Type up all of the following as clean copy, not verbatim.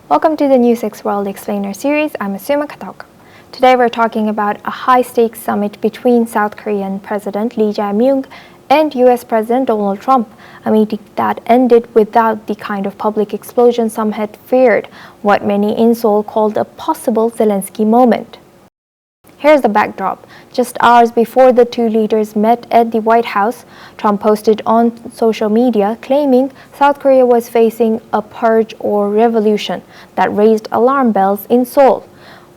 Welcome to the New 6 World Explainer series. I'm Asuma Kataoka. Today we're talking about a high-stakes summit between South Korean President Lee Jae-myung and US President Donald Trump, a meeting that ended without the kind of public explosion some had feared, what many in Seoul called a possible Zelensky moment. Here's the backdrop. Just hours before the two leaders met at the White House, Trump posted on social media claiming South Korea was facing a purge or revolution that raised alarm bells in Seoul,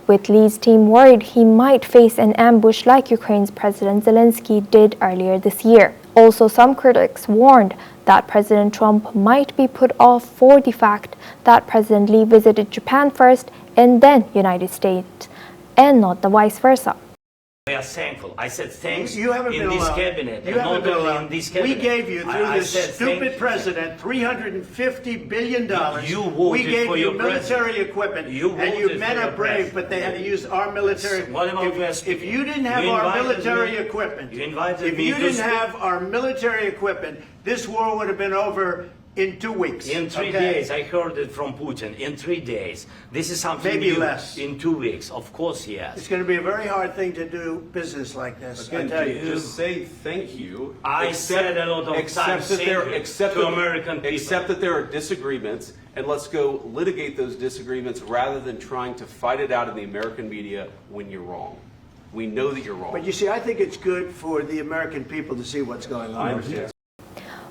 with Lee's team worried he might face an ambush like Ukraine's President Zelensky did earlier this year. Also, some critics warned that President Trump might be put off for the fact that President Lee visited Japan first and then United States, and not the vice versa. We are thankful. I said thanks you haven't in been this allowed. cabinet. You haven't been allowed. In this cabinet. We gave you, through I this said stupid president, $350 billion. You voted we gave for you your military president. equipment. You and you voted men for are your brave, president. but they had to use our military. What about If you didn't have our military equipment, if you didn't have our military equipment, this war would have been over in 2 weeks. In 3 days, I heard it from Putin. In 3 days, this is something Maybe new. less. In 2 weeks, of course, yes. It's going to be a very hard thing to do business like this. Again, I tell you. just say thank you. I said a lot of times to American people. Accept that there are disagreements, and let's go litigate those disagreements rather than trying to fight it out in the American media when you're wrong. We know that you're wrong. But you see, I think it's good for the American people to see what's going on. I understand.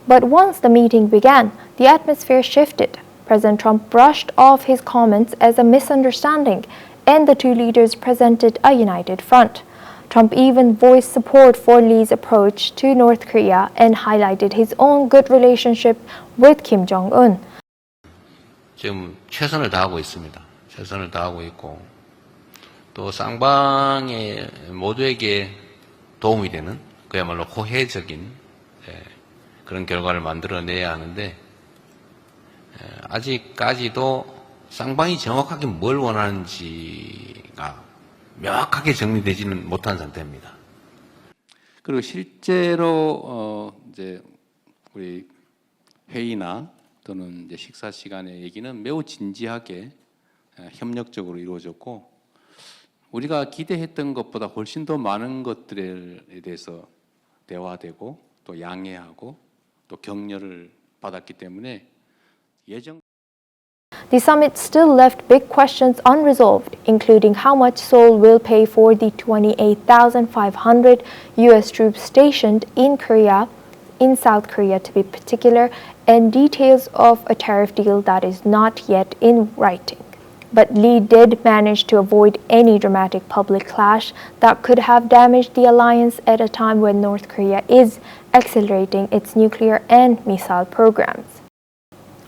But once the meeting began, the atmosphere shifted. President Trump brushed off his comments as a misunderstanding, and the two leaders presented a united front. Trump even voiced support for Lee's approach to North Korea and highlighted his own good relationship with Kim Jong-un. 지금 최선을 다하고 있습니다. 최선을 다하고 있고 또 쌍방의 모두에게 도움이 되는 그야말로 호혜적인 그런 결과를 만들어내야 하는데 아직까지도 쌍방이 정확하게 뭘 원하는지가 명확하게 정리되지는 못한 상태입니다. 그리고 실제로 이제 우리 회의나 또는 이제 식사 시간의 얘기는 매우 진지하게 협력적으로 이루어졌고 우리가 기대했던 것보다 훨씬 더 많은 것들에 대해서 대화되고 또 양해하고 또 격려를 받았기 때문에 예정. The summit still left big questions unresolved, including how much Seoul will pay for the 28,500 US troops stationed in South Korea to be particular, and details of a tariff deal that is not yet in writing. But Lee did manage to avoid any dramatic public clash that could have damaged the alliance at a time when North Korea is accelerating its nuclear and missile programs.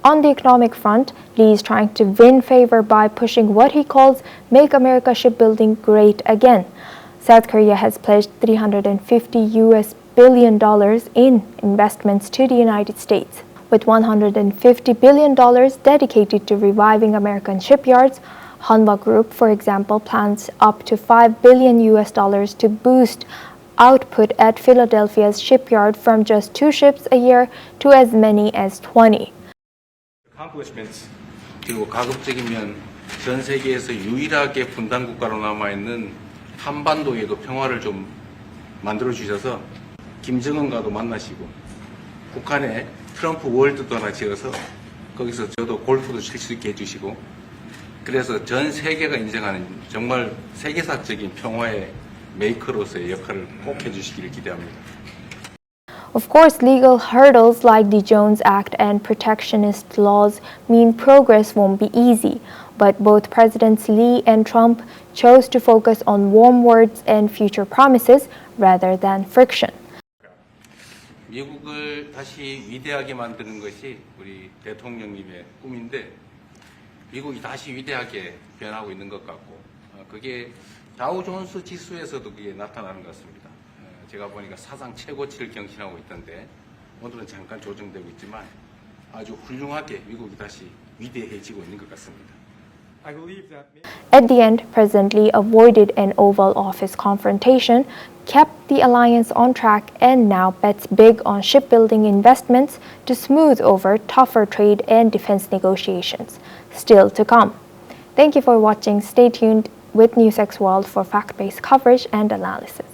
On the economic front, Lee is trying to win favor by pushing what he calls Make America Shipbuilding Great Again. South Korea has pledged $350 billion in investments to the United States, with $150 billion dedicated to reviving American shipyards. Hanwha Group, for example, plans up to $5 billion to boost output at Philadelphia's shipyard from just 2 ships a year to as many as 20. accomplishments 그리고 가급적이면 전 세계에서 유일하게 분단 국가로 남아 있는 한반도에도 평화를 좀 만들어 주셔서 김정은과도 만나시고 북한에 트럼프 월드도 하나 지어서 거기서 저도 골프도 칠 수 있게 해주시고 그래서 전 세계가 인정하는 정말 세계사적인 평화의 메이커로서의 역할을 꼭 해주시기를 기대합니다. Of course, legal hurdles like the Jones Act and protectionist laws mean progress won't be easy, but both Presidents Lee and Trump chose to focus on warm words and future promises rather than friction. 미국을 다시 위대하게 만드는 것이 우리 대통령님의 꿈인데 미국이 다시 위대하게 변하고 있는 것 같고 그게 다우존스 지수에서도 그게 나타나는 것 같습니다. 제가 보니까 사상 최고치를 경신하고 있던데 오늘은 잠깐 조정되고 있지만 아주 훌륭하게 미국이 다시 위대해지고 있는 것 같습니다. At the end, President Lee avoided an Oval Office confrontation, kept the alliance on track, and now bets big on shipbuilding investments to smooth over tougher trade and defense negotiations. Still to come. Thank you for watching. Stay tuned with NewsX World for fact-based coverage and analysis.